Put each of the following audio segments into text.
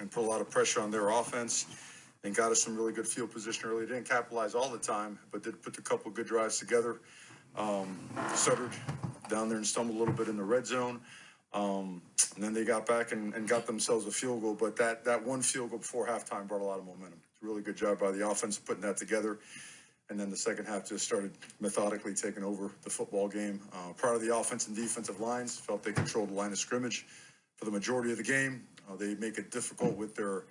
and put a lot of pressure on their offense and got us some really good field position early. Didn't capitalize all the time, but did put a couple of good drives together. Stuttered down there and stumbled a little bit in the red zone. And then they got back and got themselves a field goal. But that one field goal before halftime brought a lot of momentum. It's a really good job by the offense putting that together. And then the second half just started methodically taking over the football game. Proud of the offense and defensive lines. Felt they controlled the line of scrimmage for the majority of the game. They make it difficult with their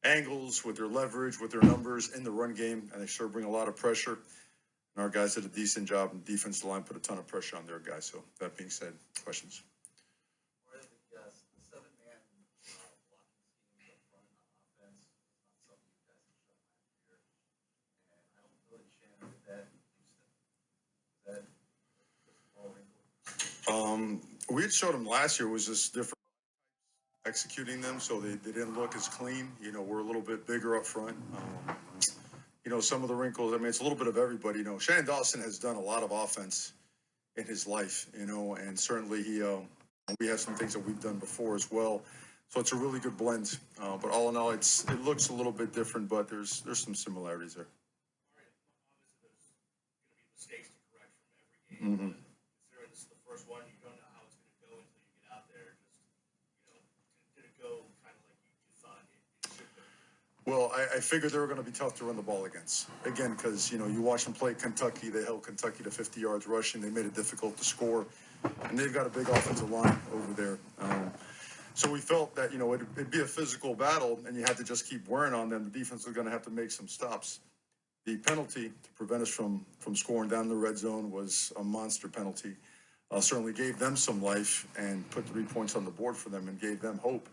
angles, with their leverage, with their numbers in the run game, and they sure bring a lot of pressure. And our guys did a decent job, and the defensive line put a ton of pressure on their guys. So that being said, questions? We had showed them last year was just different executing them, so they didn't look as clean. You know, we're a little bit bigger up front. You know, some of the wrinkles, I mean, it's a little bit of everybody. You know, Shannon Dawson has done a lot of offense in his life, you know, and certainly we have some things that we've done before as well. So it's a really good blend. But all in all, it looks a little bit different, but there's some similarities there. Obviously, there's going to be mistakes to correct from every game. Mm-hmm. Considering this is the first one, you don't know how it's going to go until you get out there. Just, did it go kind of like you thought it should go? Well, I figured they were going to be tough to run the ball against. Again, because, you know, you watch them play Kentucky. They held Kentucky to 50 yards rushing. They made it difficult to score. And they've got a big offensive line over there. So we felt that, you know, it'd be a physical battle, and you had to just keep wearing on them. The defense was going to have to make some stops. The penalty to prevent us from scoring down the red zone was a monster penalty. Certainly gave them some life and put 3 points on the board for them and gave them hope.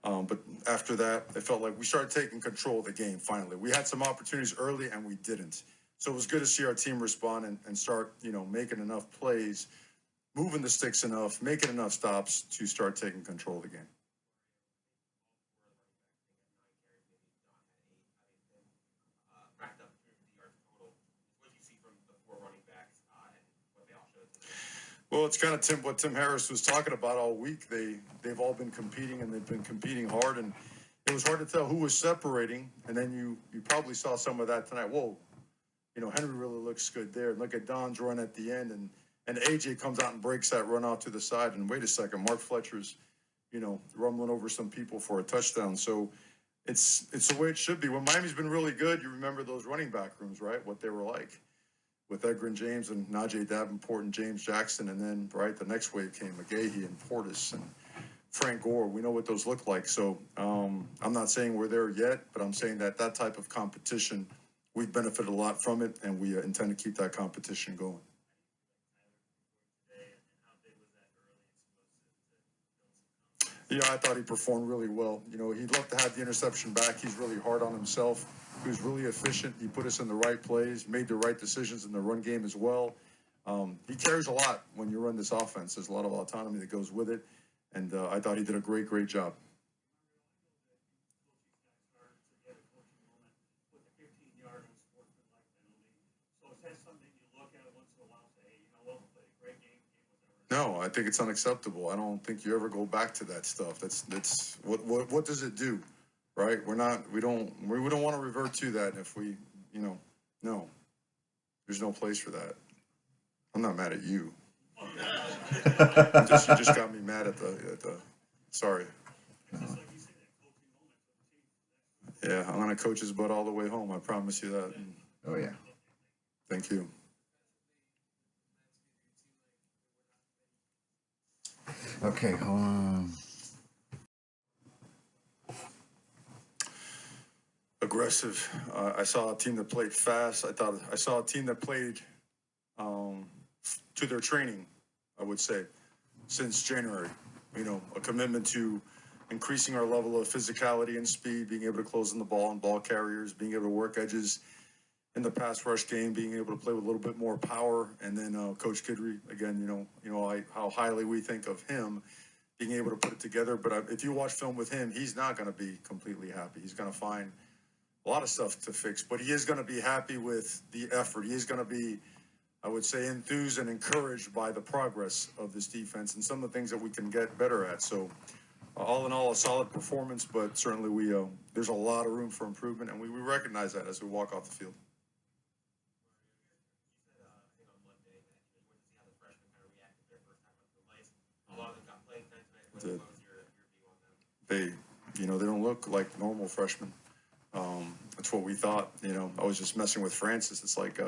But after that, it felt like we started taking control of the game finally. We had some opportunities early, and we didn't. So it was good to see our team respond and start, you know, making enough plays, moving the sticks enough, making enough stops to start taking control of the game. Well, it's kind of what Tim Harris was talking about all week. They've all been competing, and they've been competing hard, and it was hard to tell who was separating. And then you probably saw some of that tonight. Whoa, you know, Henry really looks good there. And look at Don's run at the end, and AJ comes out and breaks that run out to the side. And wait a second, Mark Fletcher's, you know, rumbling over some people for a touchdown. So it's the way it should be. When Miami's been really good, you remember those running back rooms, right? What they were like, with Edgar and James and Najee Davenport and James Jackson. And then, right, the next wave came McGahee and Portis and Frank Gore. We know what those look like. So I'm not saying we're there yet, but I'm saying that type of competition, we've benefited a lot from it, and we intend to keep that competition going. Yeah, I thought he performed really well. You know, he'd love to have the interception back. He's really hard on himself. He was really efficient. He put us in the right plays, made the right decisions in the run game as well. He carries a lot when you run this offense. There's a lot of autonomy that goes with it, and I thought he did a great job. No, I think it's unacceptable. I don't think you ever go back to that stuff. That's what does it do, right? We don't want to revert to that. If we, you know, no, there's no place for that. I'm not mad at you. You just got me mad at the. Sorry. Yeah, I'm gonna coach his butt all the way home. I promise you that. Oh yeah. Thank you. Okay, hold on. Aggressive. I saw a team that played fast. I saw a team that played to their training, I would say, since January. You know, a commitment to increasing our level of physicality and speed, being able to close on the ball and ball carriers, being able to work edges in the pass rush game, being able to play with a little bit more power. And then Coach Kidry, again, you know how highly we think of him, being able to put it together. But if you watch film with him, he's not going to be completely happy. He's going to find a lot of stuff to fix, but he is going to be happy with the effort. He is going to be, I would say, enthused and encouraged by the progress of this defense and some of the things that we can get better at. So all in all, a solid performance, but certainly there's a lot of room for improvement, and we recognize that as we walk off the field. They, they don't look like normal freshmen. That's what we thought. I was just messing with Francis. It's like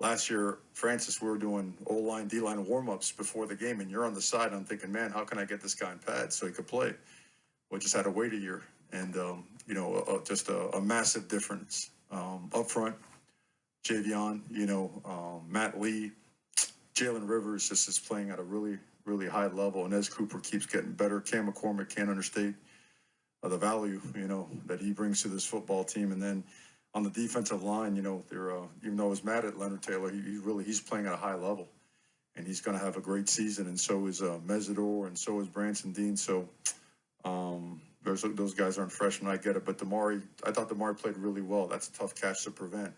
last year, Francis, we were doing O-line, D-line warm-ups before the game, and you're on the side. I'm thinking, man, how can I get this guy in pads so he could play? We just had to wait a year, and just a massive difference up front. Javion, Matt Lee, Jalen Rivers just is playing at a really, really high level, and as Cooper keeps getting better, Cam McCormick can't understate the value, that he brings to this football team. And then on the defensive line, they're even though I was mad at Leonard Taylor, he's playing at a high level, and he's going to have a great season. And so is Mesidor, and so is Branson Dean. So those guys aren't freshmen. I get it, but I thought Damari played really well. That's a tough catch to prevent.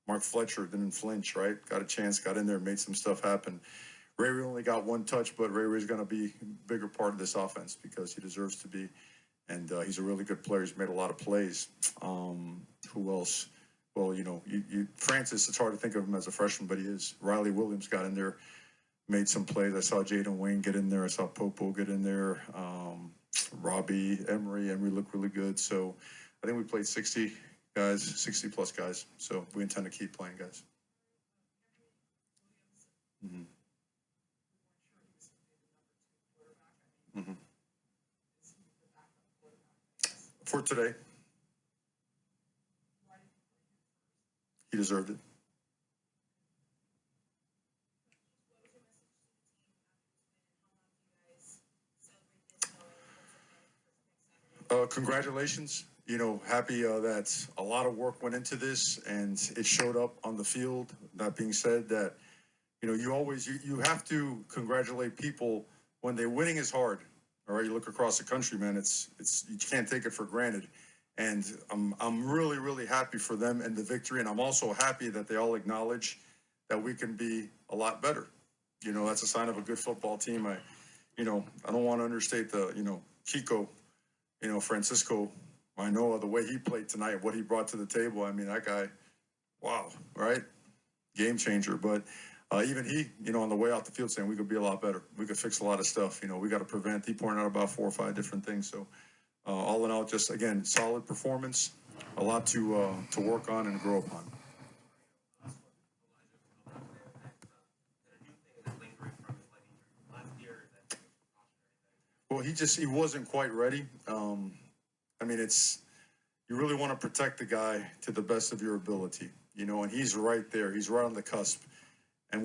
Mark Fletcher didn't flinch, right? Got a chance, got in there, made some stuff happen. Ray only got one touch, but Ray's going to be a bigger part of this offense because he deserves to be. And he's a really good player. He's made a lot of plays. Who else? Well, Francis, it's hard to think of him as a freshman, but he is. Riley Williams got in there, made some plays. I saw Jaden Wayne get in there. I saw Popo get in there. Robbie, Emery looked really good. So I think we played 60 guys, 60-plus guys. So we intend to keep playing guys. Mm-hmm. Mm-hmm. For today, he deserved it. Congratulations. Happy that a lot of work went into this and it showed up on the field. That being said, that you have to congratulate people when they're winning is hard. All right, you look across the country, man. It's you can't take it for granted, and I'm really, really happy for them and the victory, and I'm also happy that they all acknowledge that we can be a lot better. That's a sign of a good football team. I don't want to understate the Chico, Francisco. I know the way he played tonight, what he brought to the table. I mean, that guy, wow, right, game changer. But even he, on the way out the field saying we could be a lot better. We could fix a lot of stuff. We got to prevent. He pointed out about 4 or 5 different things. So all in all, just, again, solid performance, a lot to work on and grow upon. Well, he wasn't quite ready. I mean, you really want to protect the guy to the best of your ability, and he's right there. He's right on the cusp. And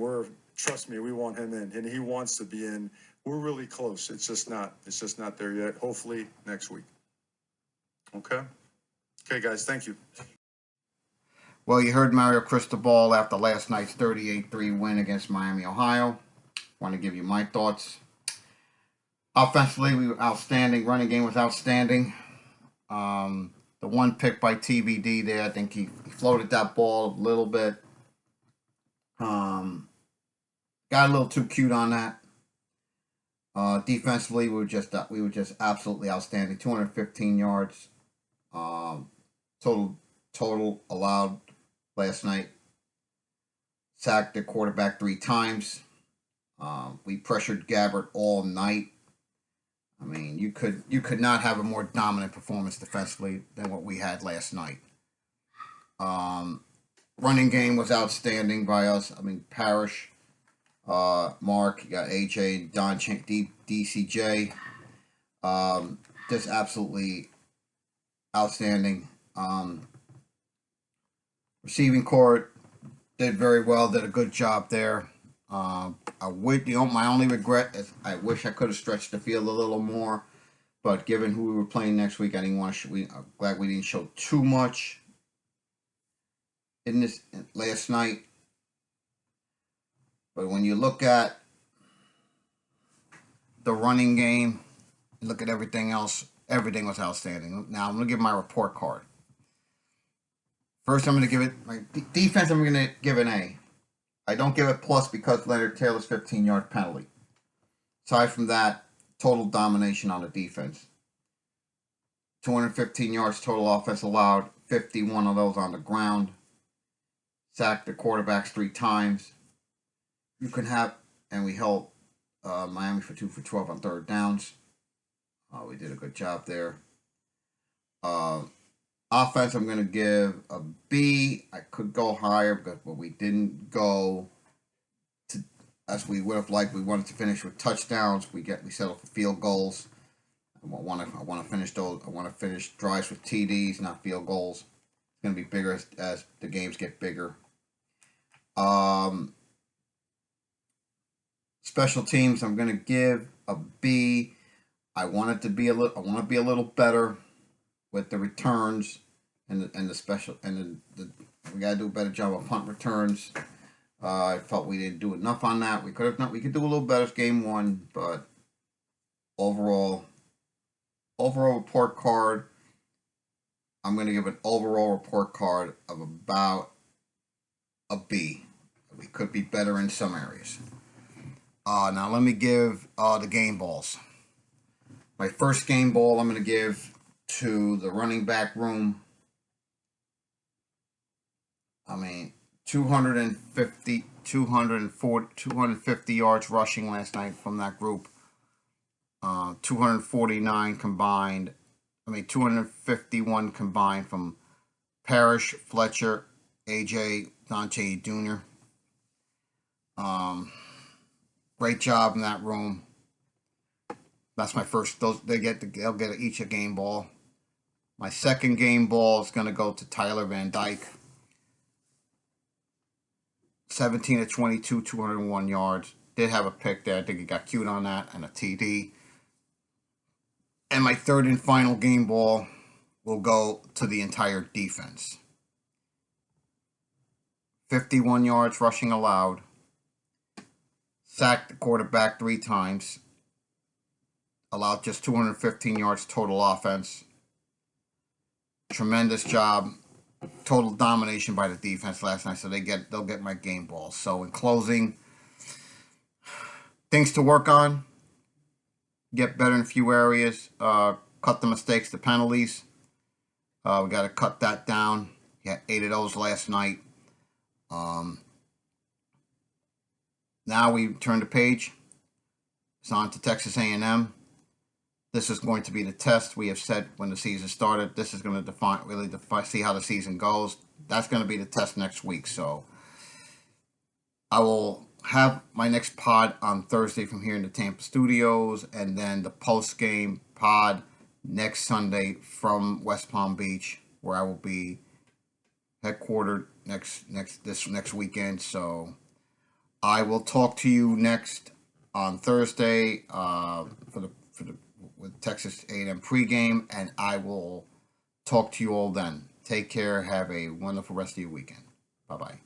trust me, we want him in, and he wants to be in. We're really close. It's just not there yet. Hopefully next week. Okay, guys. Thank you. Well, you heard Mario Cristebal after last night's 38-3 win against Miami, Ohio. Want to give you my thoughts. Offensively, we were outstanding. Running game was outstanding. The one pick by TBD there, I think he floated that ball a little bit. Got a little too cute on that. Defensively, we were just absolutely outstanding. 215 yards. Total allowed last night. Sacked the quarterback 3 times. We pressured Gabbert all night. I mean, you could not have a more dominant performance defensively than what we had last night. Running game was outstanding by us. I mean, Parrish, Mark, you got AJ, Don DCJ. Just absolutely outstanding. Receiving court did very well. Did a good job there. My only regret is I wish I could have stretched the field a little more, but given who we were playing next week, I didn't want to. I'm glad we didn't show too much in this last night. But when you look at the running game, look at everything else, everything was outstanding. Now I'm going to give my report card. First, I'm going to give it my defense. I'm going to give an A. I don't give it plus because Leonard Taylor's 15-yard penalty. Aside from that, total domination on the defense. 215 yards total offense allowed, 51 of those on the ground. Sacked the quarterbacks 3 times. You can have, and we held Miami for 2 for 12 on third downs. We did a good job there. Offense, I'm going to give a B. I could go higher, but we didn't go to as we would have liked. We wanted to finish with touchdowns. We settled for field goals. I want to finish those. I want to finish drives with TDs, not field goals. It's going to be bigger as the games get bigger. Special teams, I'm going to give a B. I want it to be a little. I want to be a little better with the returns and the special and the we got to do a better job of punt returns. I felt we didn't do enough on that. We could have not. We could do a little better game 1, but overall report card, I'm going to give an overall report card of about a B. We could be better in some areas. Now let me give the game balls. My first game ball I'm going to give to the running back room. 250 yards rushing last night from that group. 249 combined. 251 combined from Parrish, Fletcher, AJ, Dante Jr. Great job in that room. That's my first. They'll get each a game ball. My second game ball is going to go to Tyler Van Dyke. 17 of 22, 201 yards. Did have a pick there. I think he got cute on that and a TD. And my third and final game ball will go to the entire defense. 51 yards rushing allowed. Sacked the quarterback 3 times. Allowed just 215 yards total offense. Tremendous job. Total domination by the defense last night, so they'll get my game ball. So in closing, things to work on. Get better in a few areas. Cut the mistakes, the penalties. We got to cut that down. We had 8 of those last night. Now we turn the page. It's on to Texas A&M. This is going to be the test. We have said when the season started, this is going to really see how the season goes. That's going to be the test next week. So I will have my next pod on Thursday from here in the Tampa studios, and then the post-game pod next Sunday from West Palm Beach, where I will be headquartered next weekend. So I will talk to you next on Thursday with Texas A&M pregame, and I will talk to you all then. Take care. Have a wonderful rest of your weekend. Bye-bye.